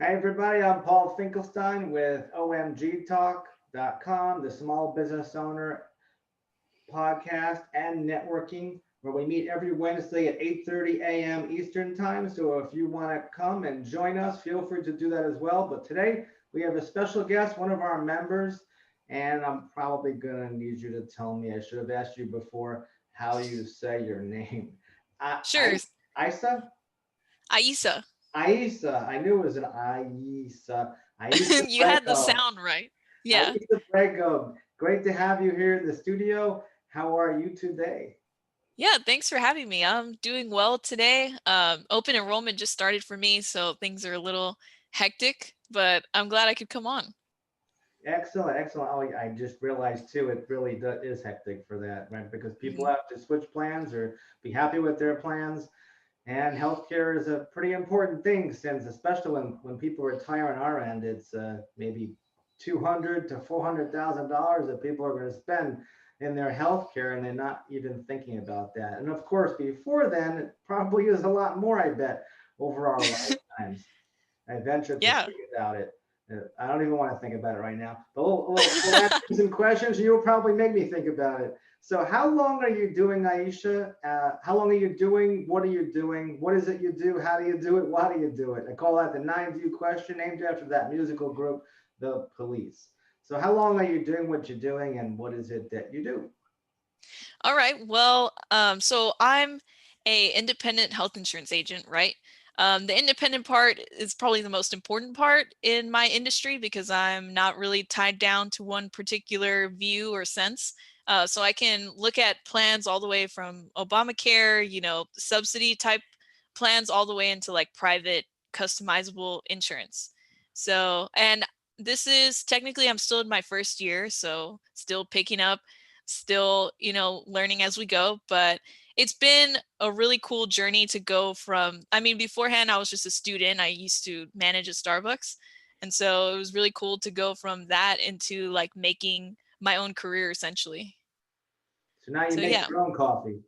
Hi, everybody. I'm Paul Finkelstein with OMG the small business owner podcast and networking, where we meet every Wednesday at 8:30 a.m. Eastern Time. So if you want to come and join us, feel free to do that as well. But today we have a special guest, one of our members, and I'm probably going to need you to tell me, I should have asked you before, how you say your name. Sure. Isa? Aisa. Aisa. I knew it was an Aisa. Aisa You had the Prego. sound right. Yeah. Aisa Prego. Great to have you here in the studio. How are you today? Yeah, thanks for having me. I'm doing well today. Open enrollment just started for me, so things are a little hectic, but I'm glad I could come on. Excellent, excellent. Oh, I just realized too, it really is hectic for that, right? Because people Mhm. have to switch plans or be happy with their plans. And healthcare is a pretty important thing since, especially when people retire on our end, it's maybe 200 to $400,000 that people are going to spend in their healthcare, and they're not even thinking about that. And of course, before then, it probably is a lot more, I bet, over our lifetimes. I venture to Yeah. think about it. I don't even want to think about it right now. But we'll ask you some questions. You'll probably make me think about it. So, how long are you doing, Aisha? How long are you doing? What are you doing? What is it you do? How do you do it? Why do you do it? I call that the 9 View question, named after that musical group, The Police. So, how long are you doing what you're doing, and what is it that you do? All right. Well, so I'm a independent health insurance agent, right? The independent part is probably the most important part in my industry because I'm not really tied down to one particular view or sense. So I can look at plans all the way from Obamacare, subsidy type plans, all the way into like private customizable insurance. So, and this is technically, I'm still in my first year, so still picking up, still, learning as we go. But it's been a really cool journey to go from, I mean, beforehand, I was just a student. I used to manage at Starbucks. And so it was really cool to go from that into like making my own career essentially. So now you So make yeah. your own coffee.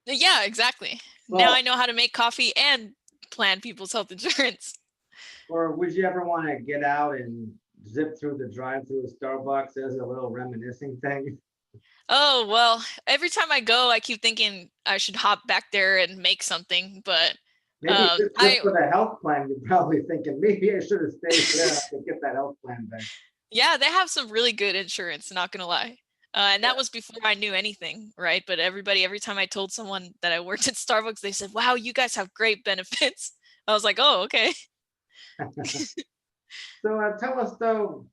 Yeah, exactly. Now Well, I know how to make coffee and plan people's health insurance. or would you ever want to get out and zip through the drive-through of Starbucks as a little reminiscing thing? Oh, well, every time I go, I keep thinking I should hop back there and make something, but Maybe just I for the health plan, you're probably thinking maybe I should have stayed there. I could get that health plan back. yeah, they have some really good insurance, not gonna lie. And Yeah. that was before I knew anything, right? But every time I told someone that I worked at Starbucks, they said, "Wow, you guys have great benefits." I was like, "Oh, okay." So tell us though,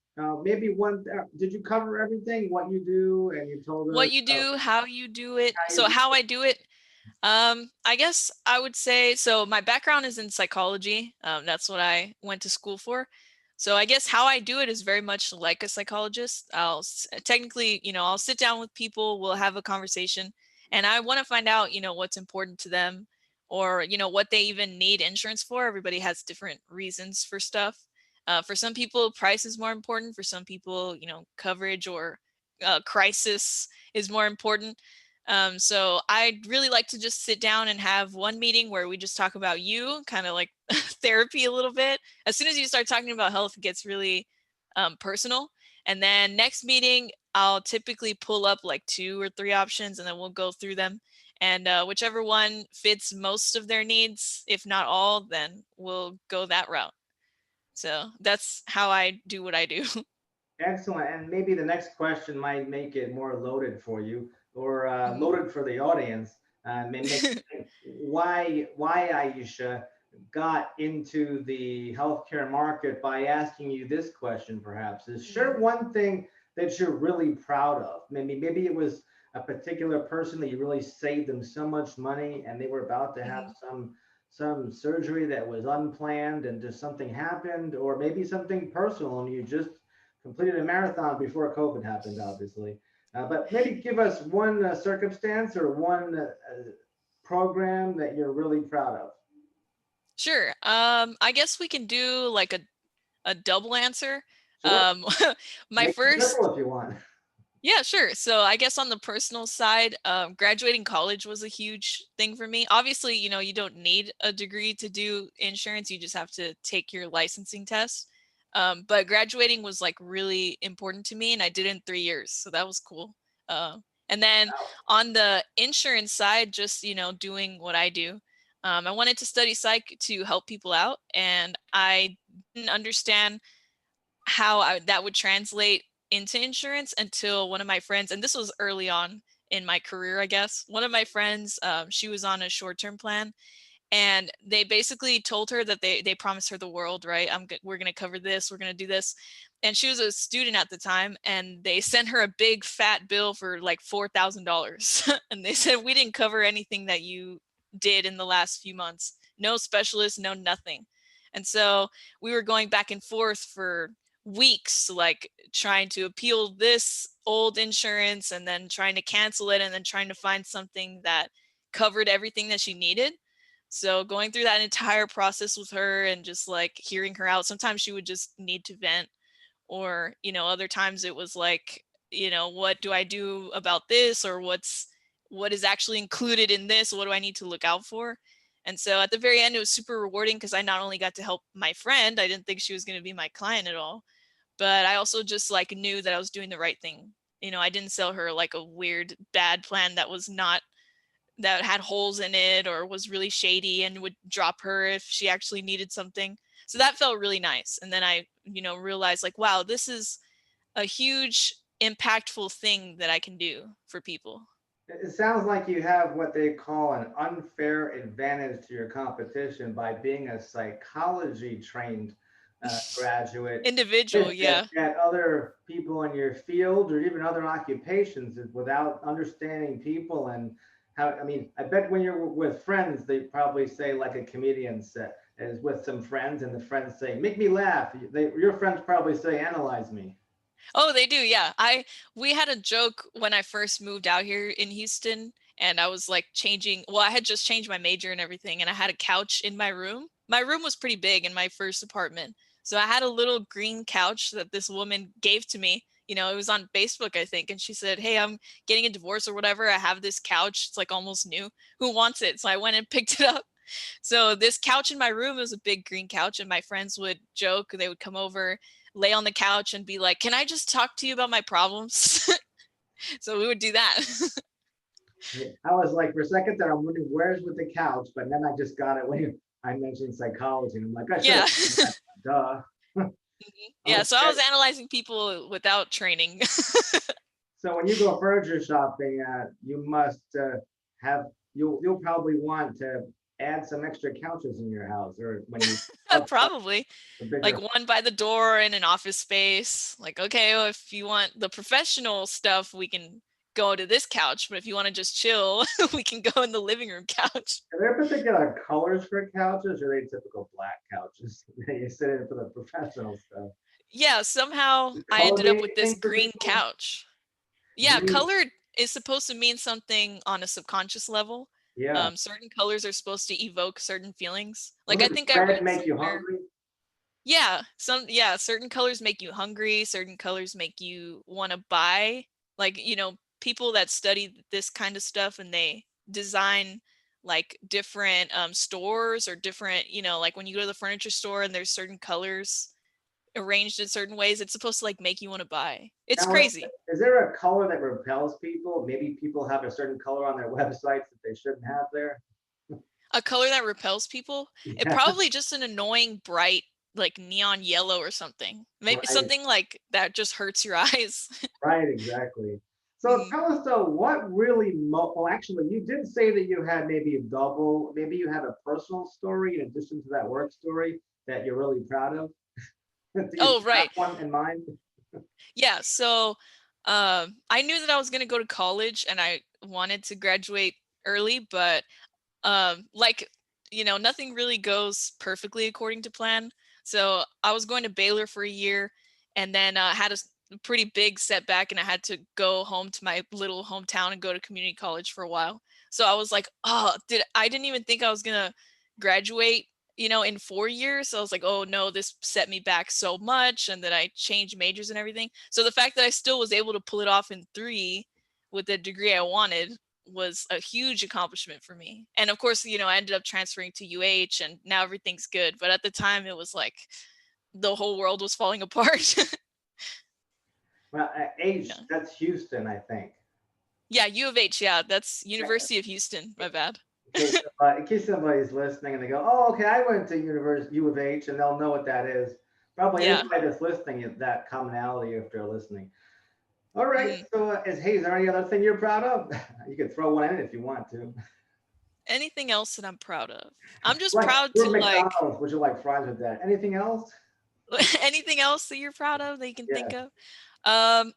maybe one. Did you cover everything? What you do, and you told us What you do, how you do it. how you So do. how I do it, I guess I would say so my background is in psychology. That's what I went to school for. So I guess how I do it is very much like a psychologist. Technically, I'll sit down with people, we'll have a conversation, and I want to find out, what's important to them or, what they even need insurance for. Everybody has different reasons for stuff. For some people, price is more important. For some people, coverage or crisis is more important. So I'd really like to just sit down and have one meeting where we just talk about you, kind of like therapy a little bit. As soon as you start talking about health, it gets really personal. And then next meeting, I'll typically pull up like 2 or 3 options and then we'll go through them. And whichever one fits most of their needs, if not all, then we'll go that route. So that's how I do what I do. Excellent. And maybe the next question might make it more loaded for you, or Mhm. loaded for the audience. May make why Aisha got into the healthcare market by asking you this question. Perhaps is Mm. sure one thing that you're really proud of. Maybe it was a particular person that you really saved them so much money, and they were about to have Mhm. some surgery that was unplanned, and just something happened, or maybe something personal, and you just completed a marathon before COVID happened, obviously. But maybe give us one circumstance or one program that you're really proud of. Sure. I guess we can do like a double answer. Sure. My Make it first, triple if you want. Yeah, sure. So I guess on the personal side, graduating college was a huge thing for me. Obviously, you don't need a degree to do insurance. You just have to take your licensing test. But graduating was like really important to me, and I did it in 3 years, so that was cool. And then on the insurance side, just doing what I do. I wanted to study psych to help people out, and I didn't understand how that would translate into insurance until one of my friends, and this was early on in my career, I guess. One of my friends, she was on a short-term plan, and they basically told her that they promised her the world, right? We're going to cover this, we're going to do this. And she was a student at the time, and they sent her a big fat bill for like $4,000. And they said, we didn't cover anything that you did in the last few months. No specialist, no nothing. And so we were going back and forth for weeks, like trying to appeal this old insurance and then trying to cancel it and then trying to find something that covered everything that she needed. So going through that entire process with her and just like hearing her out, sometimes she would just need to vent, or other times it was like, what do I do about this, or what is actually included in this, what do I need to look out for. And so at the very end, it was super rewarding because I not only got to help my friend, I didn't think she was going to be my client at all, but I also just like knew that I was doing the right thing. I didn't sell her like a weird bad plan that had holes in it or was really shady and would drop her if she actually needed something. So that felt really nice. And then I, realized like, wow, this is a huge impactful thing that I can do for people. It sounds like you have what they call an unfair advantage to your competition by being a psychology trained graduate. Individual, That, yeah. that other people in your field or even other occupations without understanding people and how, I mean, I bet when you're with friends, they probably say like a comedian said, is with some friends and the friends say, make me laugh. Your friends probably say, analyze me. Oh, they do. Yeah. We had a joke when I first moved out here in Houston, and I was like I had just changed my major and everything, and I had a couch in my room. My room was pretty big in my first apartment. So I had a little green couch that this woman gave to me. It was on Facebook, I think, and she said, "Hey, I'm getting a divorce or whatever. I have this couch. It's like almost new. Who wants it?" So I went and picked it up. So this couch in my room was a big green couch, and my friends would joke. They would come over, lay on the couch, and be like, "Can I just talk to you about my problems?" So we would do that. Yeah, I was like, for a second there, I'm wondering where's with the couch, but then I just got it when I mentioned psychology. And I'm like, I should have Yeah. done that. Duh. Yeah. So I Okay. was analyzing people without training. So when you go furniture shopping, you must have you'll probably want to add some extra couches in your house, or when you upsize Probably the like bigger. one by the door in an office space. Like, okay, well, if you want the professional stuff, we can go to this couch. But if you want to just chill, we can go in the living room couch. Are there particular colors for couches, or are they typical black couches that you sit in for the professional stuff? Yeah. Somehow Does I color ended mean up with this anything for green people? couch. Yeah, Green, color is supposed to mean something on a subconscious level. yeah. Certain colors are supposed to evoke certain feelings. Like I Wouldn't think I red read make you somewhere. hungry? Yeah, certain colors make you hungry, certain colors make you want to buy. Like, people that study this kind of stuff and they design like different stores or different, like when you go to the furniture store and there's certain colors arranged in certain ways, it's supposed to like make you want to buy. It's Now, crazy. is there a color that repels people? Maybe people have a certain color on their websites that they shouldn't have there. A color that repels people? It Yeah, probably just an annoying bright like neon yellow or something. Maybe right, something like that just hurts your eyes. right, exactly. So Mhm. tell us though, what really, well, actually, you did say that you had maybe a double, maybe you had a personal story in addition to that work story that you're really proud of. Do you Oh, have right. one in mind? Yeah, so I knew that I was going to go to college and I wanted to graduate early, but like, nothing really goes perfectly according to plan. So I was going to Baylor for a year, and then had a pretty big setback, and I had to go home to my little hometown and go to community college for a while. So I was like, oh, I didn't even think I was gonna graduate in 4 years. So I was like, oh no, this set me back so much. And then I changed majors and everything. So the fact that I still was able to pull it off in 3 with the degree I wanted was a huge accomplishment for me. And of course, I ended up transferring to UH and now everything's good. But at the time it was like the whole world was falling apart. Well, H, Yeah. that's Houston, I think. Yeah, U of H. Yeah, that's University of Houston. My bad. In case somebody's listening and they go, "Oh, okay, I went to University U of H," and they'll know what that is. Probably Yeah. anybody that's listening is that commonality if they're listening. All right. Mhm. So, is there any other thing you're proud of? You could throw one in if you want to. Anything else that I'm proud of? I'm just Like proud we're to like McDonald's. Would you like fries with that? Anything else? anything else that you're proud of that you can think Yeah. of?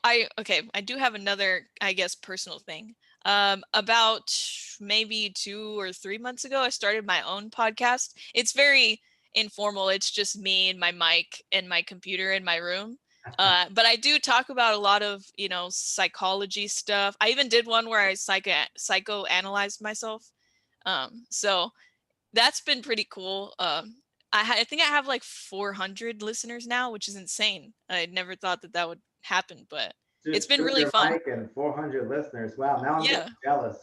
I do have another, I guess, personal thing. About maybe 2 or 3 months ago, I started my own podcast. It's very informal. It's just me and my mic and my computer in my room. But I do talk about a lot of, psychology stuff. I even did one where I psychoanalyzed myself. So that's been pretty cool. I think I have like 400 listeners now, which is insane. I never thought that that would happen, but it's Just been really your fun. mic and 400 listeners. Wow. Now I'm getting Yeah. jealous.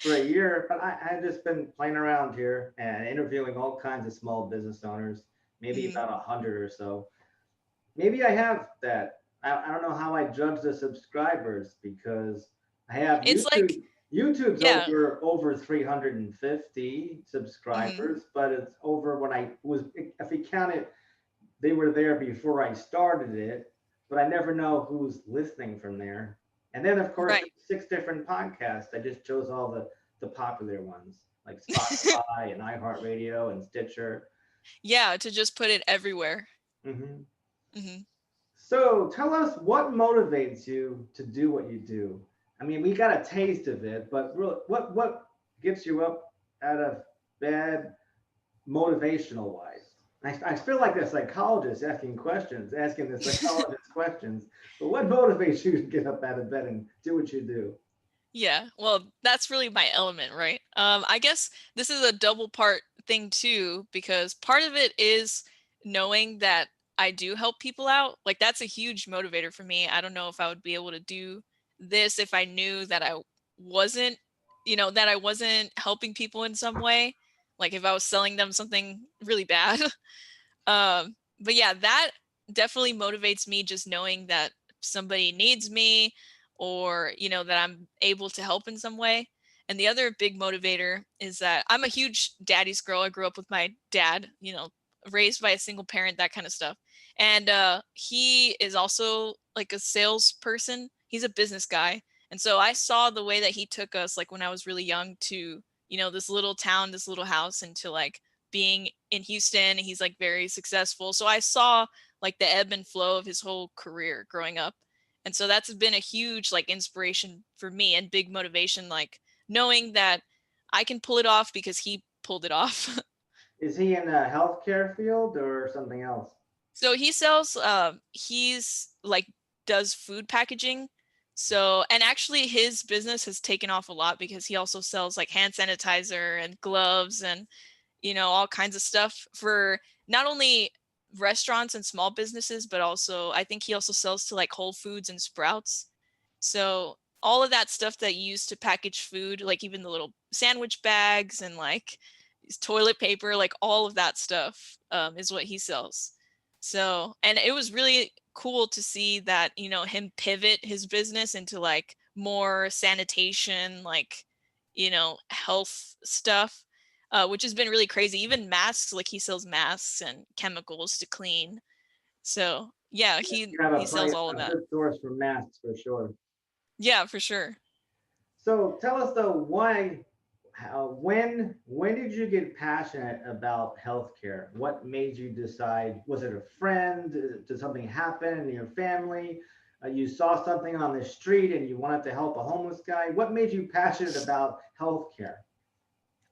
For a year, but I just been playing around here and interviewing all kinds of small business owners, maybe Mhm. about 100 or so. Maybe I have that. I don't know how I judge the subscribers because I have It's like, YouTube. YouTube's yeah. over 350 Mhm. subscribers, but it's over when I was, if you count it, they were there before I started it, but I never know who's listening from there. And then, of course, Right. there's 6 different podcasts. I just chose all the popular ones like Spotify and iHeartRadio and Stitcher. Yeah, to just put it everywhere. Hmm. Mhm. So tell us what motivates you to do what you do. I mean, we got a taste of it, but really, what gets you up out of bed motivational wise? I feel like a psychologist asking the psychologist questions. But what motivates you to get up out of bed and do what you do? Yeah, well, that's really my element, right? I guess this is a double part thing too, because part of it is knowing that I do help people out. Like that's a huge motivator for me. I don't know if I would be able to do this if I knew that wasn't, that I wasn't helping people in some way. Like if I was selling them something really bad. But yeah, that definitely motivates me just knowing that somebody needs me or, that I'm able to help in some way. And the other big motivator is that I'm a huge daddy's girl. I grew up with my dad, raised by a single parent, that kind of stuff. And he is also like a salesperson. He's a business guy. And so I saw the way that he took us, like when I was really young, to, this little town, this little house, into like being in Houston. He's like very successful. So I saw like the ebb and flow of his whole career growing up. And so that's been a huge like inspiration for me and big motivation, like knowing that I can pull it off because he pulled it off. Is he in the healthcare field or something else? So he sells he's like does food packaging. So, and actually his business has taken off a lot because he also sells like hand sanitizer and gloves and all kinds of stuff for not only restaurants and small businesses, but also I think he also sells to like Whole Foods and Sprouts. So all of that stuff that you use to package food, like even the little sandwich bags and like toilet paper, like all of that stuff is what he sells. So, and it was really cool to see that, him pivot his business into like more sanitation, like, health stuff, which has been really crazy. Even masks, like he sells masks and chemicals to clean. So yeah, he You have he a sells plenty all of a that. good source for masks for sure. Yeah, for sure. So tell us though, when did you get passionate about healthcare? What made you decide? Was it a friend? Did something happen in your family? You saw something on the street and you wanted to help a homeless guy. What made you passionate about healthcare?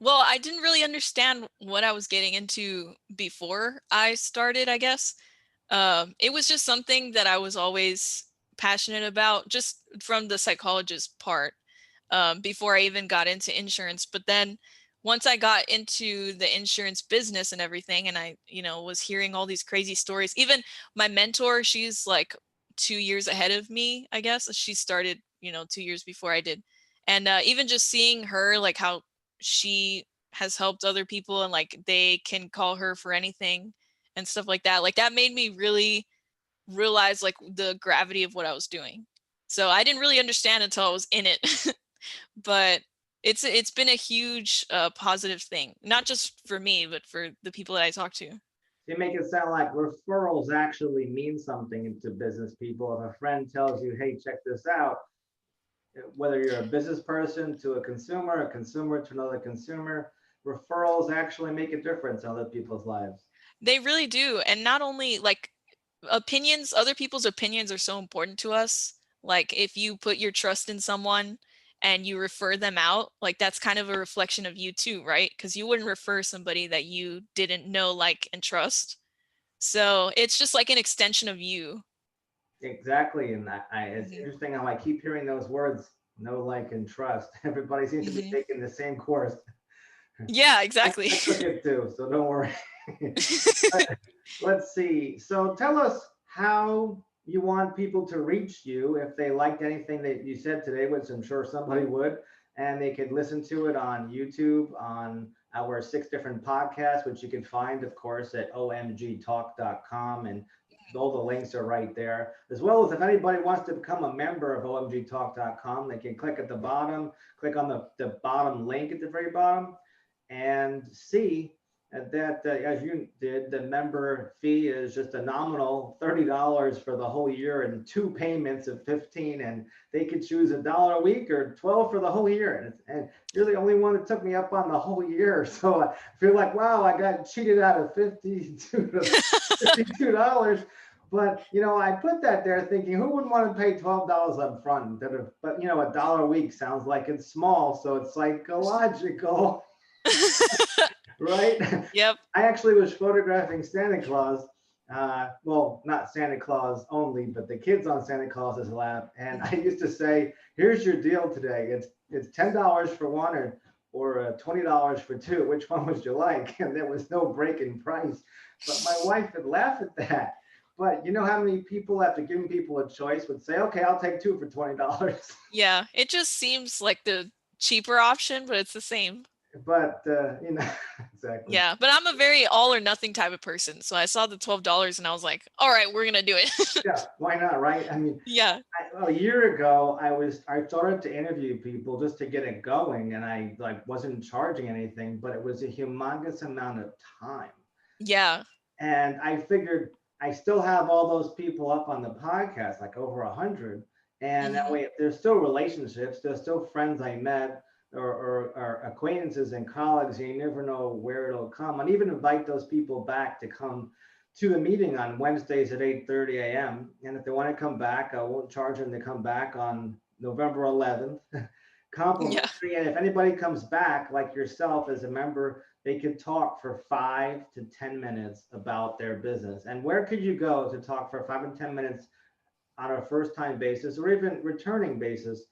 Well, I didn't really understand what I was getting into before I started, I guess. It was just something that I was always passionate about, just from the psychologist part, before I even got into insurance. But then once I got into the insurance business and everything, and I, was hearing all these crazy stories. Even my mentor, she's like 2 years ahead of me, I guess. She started, 2 years before I did. And even just seeing her, like how she has helped other people and like they can call her for anything and stuff like that made me really realize like the gravity of what I was doing. So I didn't really understand until I was in it. But it's been a huge positive thing, not just for me, but for the people that I talk to. You make it sound like referrals actually mean something to business people. If a friend tells you, hey, check this out, whether you're a business person to a consumer to another consumer, referrals actually make a difference in other people's lives. They really do. And not only like opinions, other people's opinions are so important to us. Like if you put your trust in someone and you refer them out, like that's kind of a reflection of you too, right? Because you wouldn't refer somebody that you didn't know, like, and trust. So it's just like an extension of you. Exactly. And it's Hmm. interesting how I keep hearing those words, know, like, and trust. Everybody seems to be Hmm. taking the same course. Yeah, exactly. I took it too, so don't worry. Let's see. So tell us how you want people to reach you if they liked anything that you said today, which I'm sure somebody would, and they could listen to it on YouTube, on our 6 different podcasts, which you can find, of course, at omgtalk.com. And all the links are right there. As well as if anybody wants to become a member of omgtalk.com, they can click at the bottom, click on the bottom link at the very bottom, and see that, as you did, the member fee is just a nominal $30 for the whole year and 2 payments of 15, and they could choose $1 a week or 12 for the whole year. And you're the only one that took me up on the whole year. So I feel like, wow, I got cheated out of 52 to $52. But I put that there thinking, who wouldn't want to pay $12 up front? But $1 a week sounds like it's small, so it's psychological. Right? Yep. I actually was photographing Santa Claus. Well, not Santa Claus only, but the kids on Santa Claus's lap. And I used to say, "Here's your deal today. It's $10 for one, or $20 for two. Which one would you like?" And there was no break in price. But my wife would laugh at that. But you know how many people, after giving people a choice, would say, "Okay, I'll take two for $20." Yeah, it just seems like the cheaper option, but it's the same. But exactly. Yeah, but I'm a very all or nothing type of person. So I saw the $12 and I was like, all right, we're gonna do it. Yeah, why not, right? I mean, Yeah. a year ago, I started to interview people just to get it going, and I like wasn't charging anything, but it was a humongous amount of time. Yeah. And I figured I still have all those people up on the podcast, like over 100, and that Hmm. way there's still relationships, there's still friends I met, or acquaintances and colleagues. You never know where it'll come, and even invite those people back to come to the meeting on Wednesdays at 8:30 a.m. And if they want to come back, I won't charge them to come back on November 11th. Yeah. Complimentary. And if anybody comes back, like yourself as a member, they could talk for 5 to 10 minutes about their business. And where could you go to talk for 5 and 10 minutes on a first time basis or even returning basis?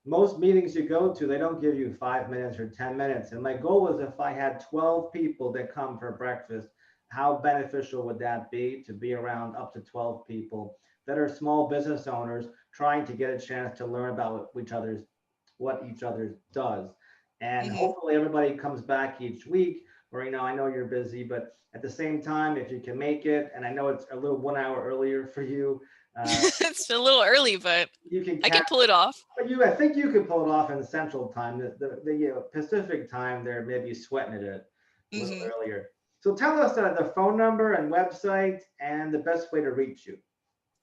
Most meetings you go to, they don't give you 5 minutes or 10 minutes. And my goal was, if I had 12 people that come for breakfast, how beneficial would that be to be around up to 12 people that are small business owners trying to get a chance to learn about what each other does. And Hmm. hopefully everybody comes back each week. Or, I know you're busy, but at the same time, if you can make it, and I know it's a little 1 hour earlier for you, uh, It's a little early, but you can I catch. can pull it off. But I think you could pull it off in Central Time. The Pacific Time, they're maybe sweating it a little Hmm. earlier. So tell us the phone number and website and the best way to reach you.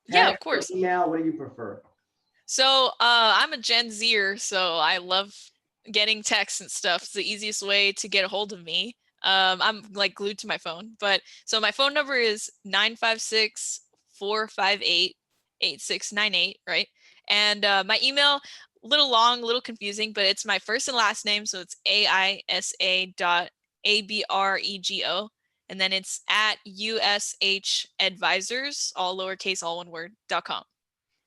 Yeah, Text of or course. email, what do you prefer? So I'm a Gen Zer, so I love getting texts and stuff. It's the easiest way to get a hold of me. I'm like glued to my phone. But so my phone number is 956-458-8698, right? And my email, a little long, a little confusing, but it's my first and last name. So it's AISA.ABREGO. And then it's at USHadvisors, all lowercase, all one word, .com.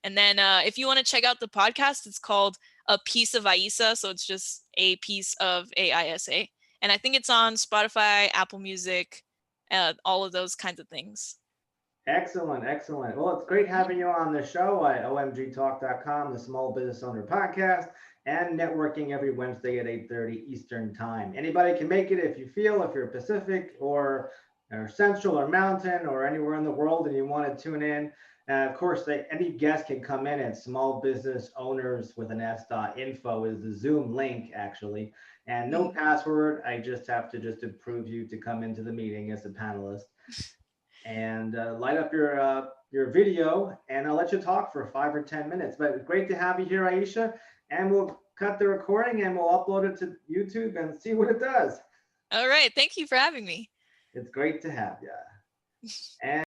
And then if you want to check out the podcast, it's called A Piece of Aisa. So it's just a piece of AISA. And I think it's on Spotify, Apple Music, all of those kinds of things. Excellent, excellent. Well, it's great having you on the show at omgtalk.com, the Small Business Owner Podcast, and networking every Wednesday at 8:30 Eastern Time. Anybody can make it if you feel, if you're Pacific or Central or Mountain or anywhere in the world and you want to tune in. Of course, any guest can come in at small business owners with an s.info is the Zoom link, actually. And no password. I just have to just approve you to come into the meeting as a panelist and light up your video, and I'll let you talk for 5 or 10 minutes. But great to have you here, Aisha, and we'll cut the recording and we'll upload it to YouTube and see what it does. All right. Thank you for having me. It's great to have you. And